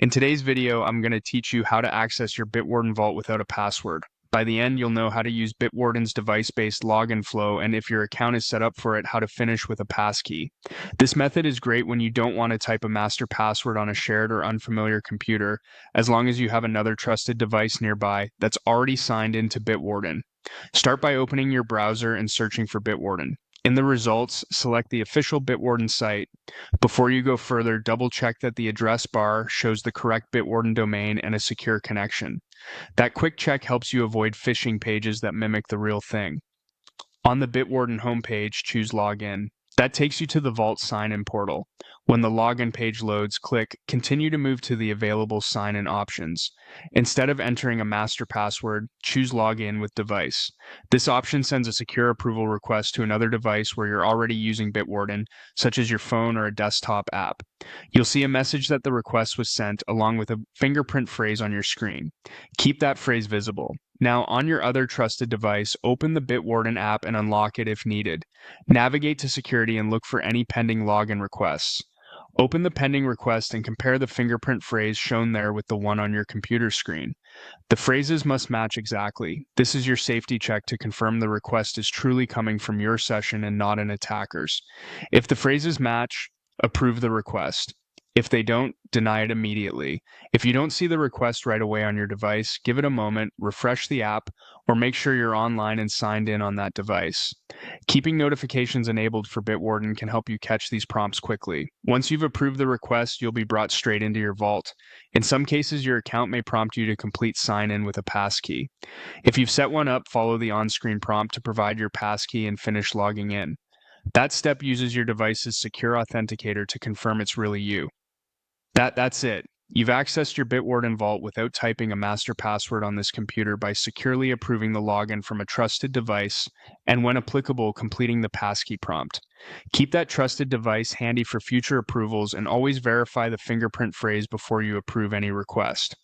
In today's video, I'm going to teach you how to access your Bitwarden vault without a password. By the end, you'll know how to use Bitwarden's device-based login flow, and if your account is set up for it, how to finish with a passkey. This method is great when you don't want to type a master password on a shared or unfamiliar computer, as long as you have another trusted device nearby that's already signed into Bitwarden. Start by opening your browser and searching for Bitwarden. In the results, select the official Bitwarden site. Before you go further, double check that the address bar shows the correct Bitwarden domain and a secure connection. That quick check helps you avoid phishing pages that mimic the real thing. On the Bitwarden homepage, choose Login. That takes you to the Vault sign-in portal. When the login page loads, click Continue to move to the available sign-in options. Instead of entering a master password, choose Login with Device. This option sends a secure approval request to another device where you're already using Bitwarden, such as your phone or a desktop app. You'll see a message that the request was sent along with a fingerprint phrase on your screen. Keep that phrase visible. Now, on your other trusted device, open the Bitwarden app and unlock it if needed. Navigate to Security and look for any pending login requests. Open the pending request and compare the fingerprint phrase shown there with the one on your computer screen. The phrases must match exactly. This is your safety check to confirm the request is truly coming from your session and not an attacker's. If the phrases match, approve the request. If they don't, deny it immediately. If you don't see the request right away on your device, give it a moment, refresh the app, or make sure you're online and signed in on that device. Keeping notifications enabled for Bitwarden can help you catch these prompts quickly. Once you've approved the request, you'll be brought straight into your vault. In some cases, your account may prompt you to complete sign-in with a passkey. If you've set one up, follow the on-screen prompt to provide your passkey and finish logging in. That step uses your device's secure authenticator to confirm it's really you. That's it. You've accessed your Bitwarden vault without typing a master password on this computer by securely approving the login from a trusted device and, when applicable, completing the passkey prompt. Keep that trusted device handy for future approvals and always verify the fingerprint phrase before you approve any request.